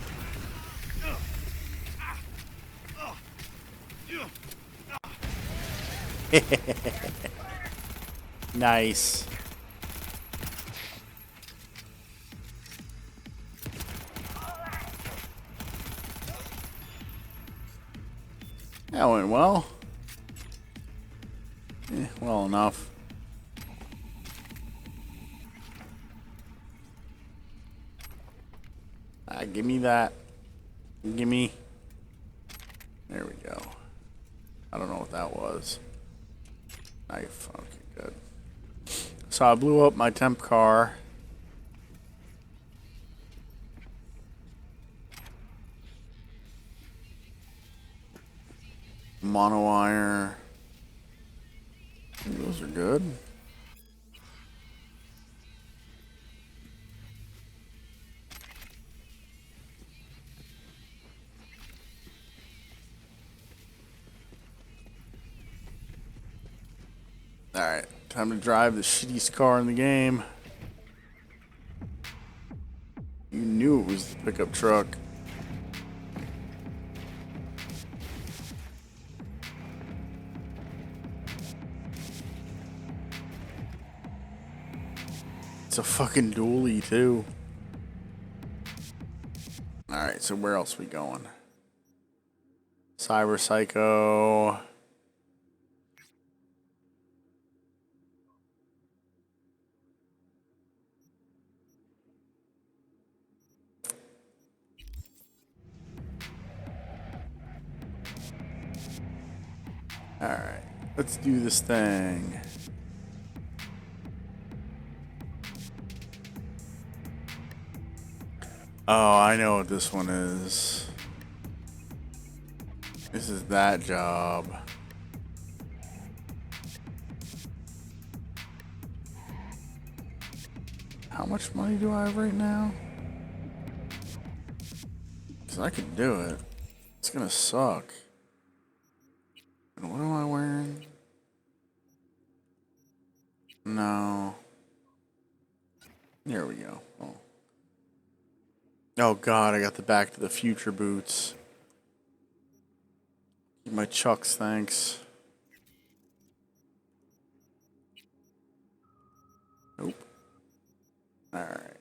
Nice. That went well. Well enough. Give me that. Give me. There we go. I don't know what that was. Knife. Okay, good. So I blew up my temp car. Monowire. Those are good. Alright, time to drive the shittiest car in the game. You knew it was the pickup truck. It's a fucking dually too. Alright, so where else we going? Cyber Psycho. Alright, let's do this thing. Oh, I know what this one is. This is that job. How much money do I have right now? Because I could do it. It's gonna suck. And what am I wearing? No. There we go. Oh god, I got the Back to the Future boots. My Chucks, thanks. Nope. Alright.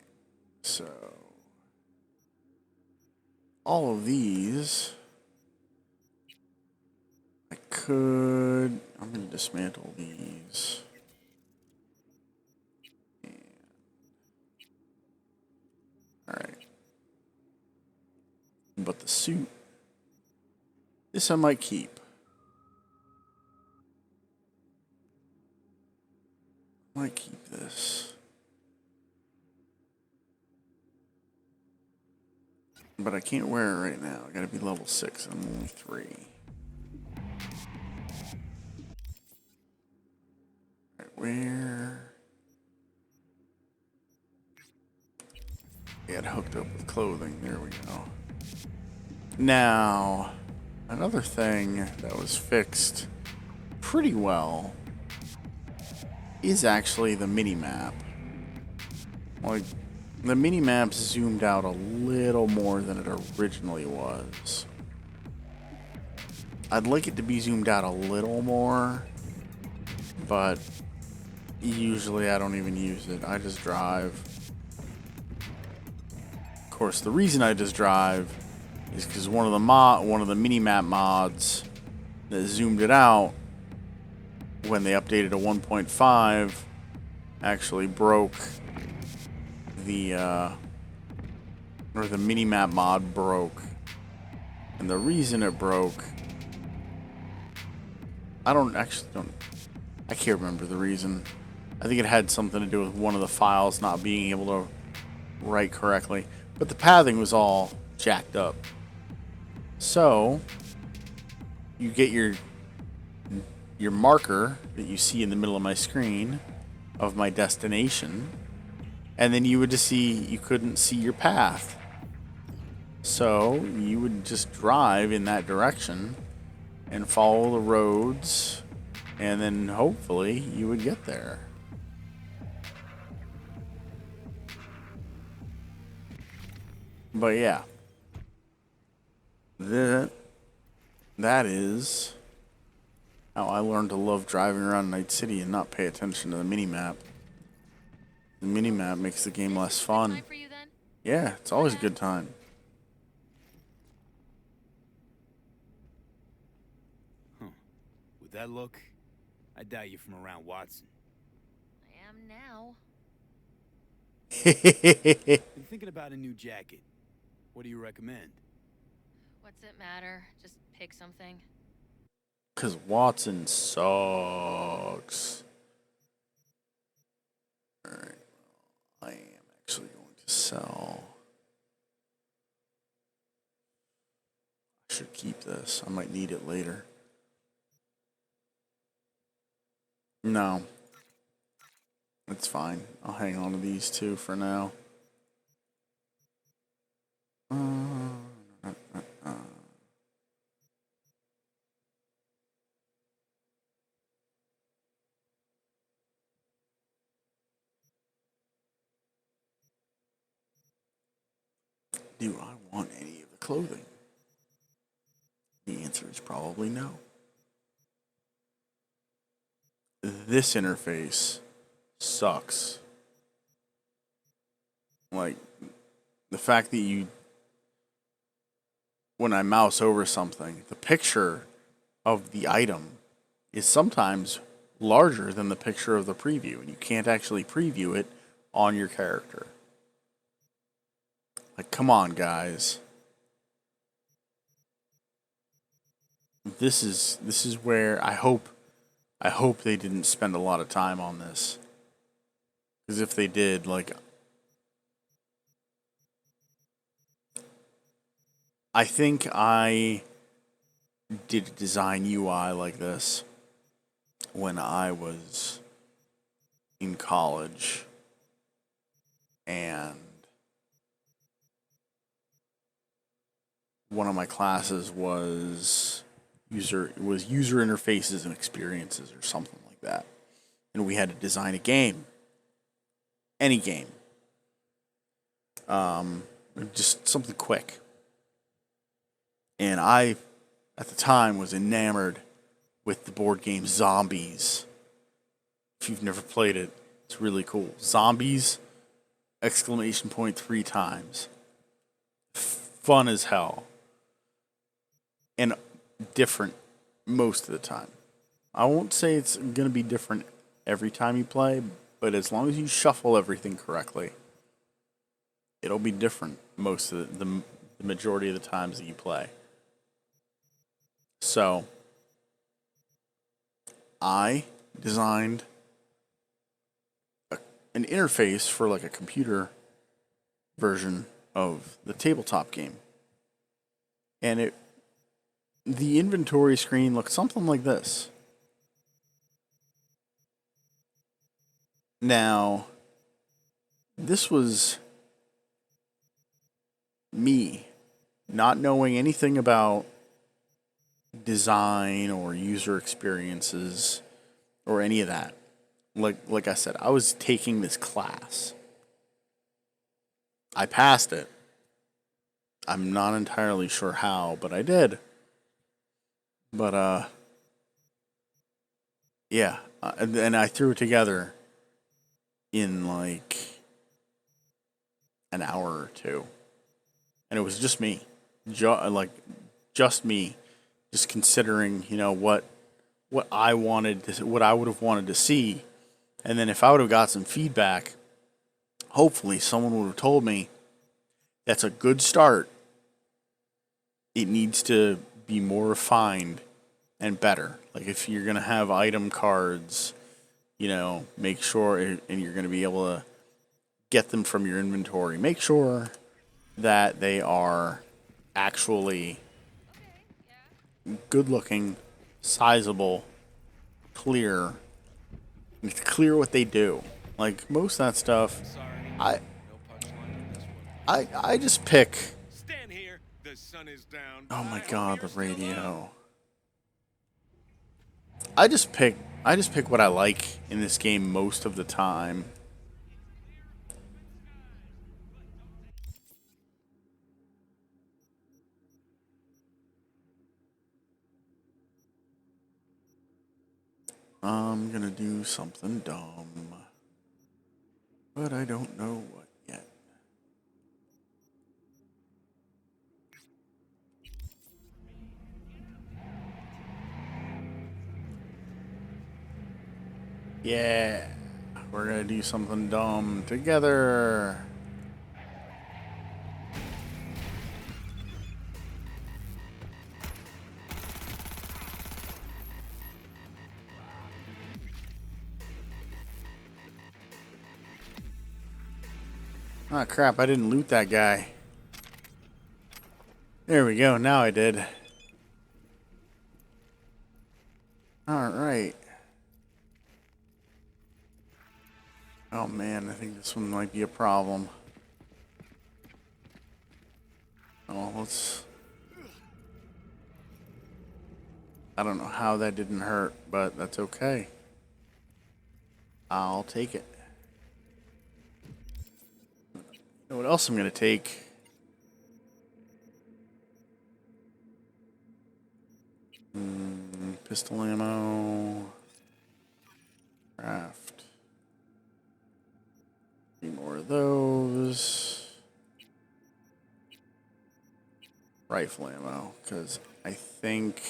So. All of these. I could. I'm going to dismantle these. Alright. But the suit. This I might keep. Might keep this. But I can't wear it right now. I gotta be level 6. I'm only 3. Alright, where? Get hooked up with clothing. There we go. Now, another thing that was fixed pretty well is actually the mini-map. Like, the mini-map's zoomed out a little more than it originally was. I'd like it to be zoomed out a little more, but usually I don't even use it. I just drive. Of course, the reason I just drive is because one of the mini-map mods that zoomed it out when they updated to 1.5 actually broke the or the mini-map mod broke. And the reason it broke, I can't remember the reason. I think it had something to do with one of the files not being able to write correctly, but the pathing was all jacked up. So you get your marker that you see in the middle of my screen of my destination, and then you would just see you couldn't see your path. So you would just drive in that direction and follow the roads, and then hopefully you would get there. But yeah, that is how I learned to love driving around Night City and not pay attention to the mini-map. The mini-map makes the game less fun. Time for you then? Yeah, it's always a good time. With that look, I doubt you're from around Watson. I am now. Been thinking about a new jacket. What do you recommend? What's it matter? Just pick something. Because Watson sucks. Alright. I am actually going to sell. I should keep this. I might need it later. No. It's fine. I'll hang on to these two for now. Do I want any of the clothing? The answer is probably no. This interface sucks. Like, the fact that when I mouse over something, the picture of the item is sometimes larger than the picture of the preview, and you can't actually preview it on your character. Like, come on, guys. This is where I hope they didn't spend a lot of time on this. Because if they did, like, I think I did a design UI like this when I was in college, and one of my classes was user interfaces and experiences or something like that, and we had to design a game, any game, just something quick. And I, at the time, was enamored with the board game Zombies. If you've never played it, it's really cool. Zombies! Exclamation point 3 times. Fun as hell. And different most of the time. I won't say it's going to be different every time you play, but as long as you shuffle everything correctly, it'll be different most of the majority of the times that you play. So, I designed an interface for like a computer version of the tabletop game. And the inventory screen looked something like this. Now, this was me not knowing anything about design or user experiences or any of that. Like I said, I was taking this class. I passed it. I'm not entirely sure how, but I did. But yeah, and I threw it together in like an hour or two, and it was just me, just me. Just considering, what I wanted to, what I would have wanted to see, and then if I would have got some feedback, hopefully someone would have told me that's a good start. It needs to be more refined and better. Like if you're gonna have item cards, make sure, and you're gonna be able to get them from your inventory. Make sure that they are actually good looking, sizable, clear. It's clear what they do. Like most of that stuff, I just pick. Stand here. The sun is down. Oh my god, the radio. I just pick what I like in this game most of the time. I'm gonna do something dumb, but I don't know what yet. Yeah. We're gonna do something dumb together. Ah, crap, I didn't loot that guy. There we go, now I did. Alright. Oh man, I think this one might be a problem. Oh, let's... I don't know how that didn't hurt, but that's okay. I'll take it. You know what else I'm gonna take? Pistol ammo. Craft. 3 more of those. Rifle ammo, because I think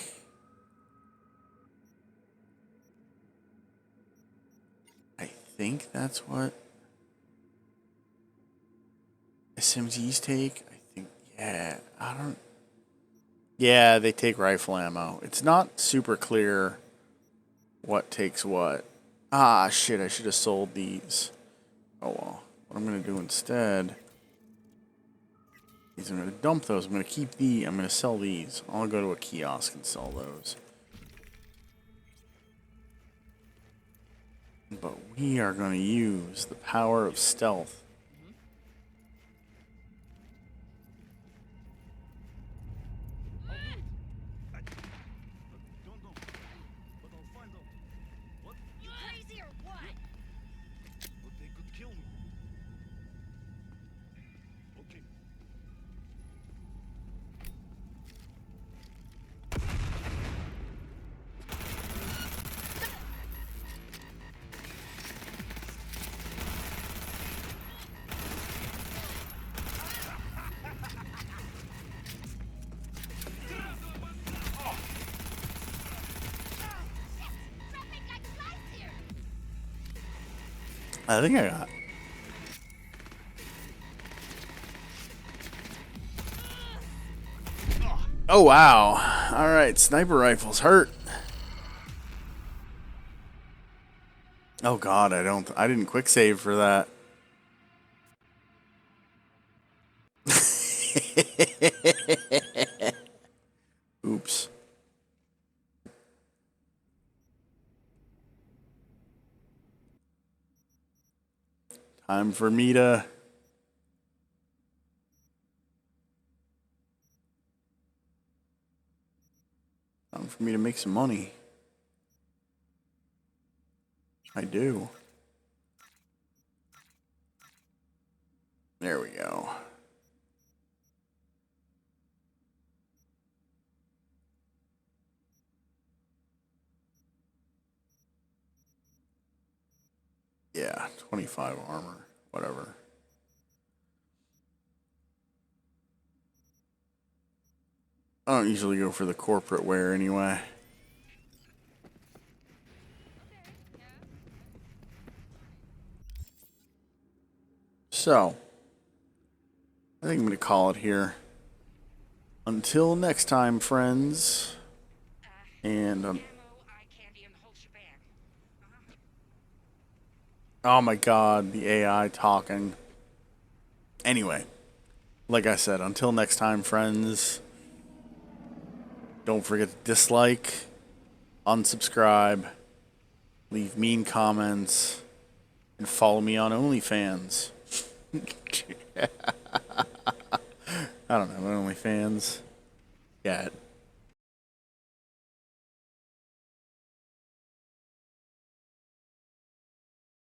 that's what SMGs take. I think, yeah, I don't. Yeah, they take rifle ammo. It's not super clear what takes what. Ah, shit, I should have sold these. Oh well. What I'm going to do instead is I'm going to dump those. I'm going to keep the. I'm going to sell these. I'll go to a kiosk and sell those. But we are going to use the power of stealth. You crazy or what? But they could kill me. Okay. I think I got. Oh wow! All right, sniper rifles hurt. Oh god, I didn't quick save for that. Oops. Time for me to. Time for me to make some money. I do. There we go. Yeah, 25 armor, whatever. I don't usually go for the corporate wear anyway. So, I think I'm going to call it here. Until next time, friends. And, oh my god, the AI talking. Anyway, like I said, until next time, friends. Don't forget to dislike, unsubscribe, leave mean comments, and follow me on OnlyFans. I don't know, OnlyFans yet.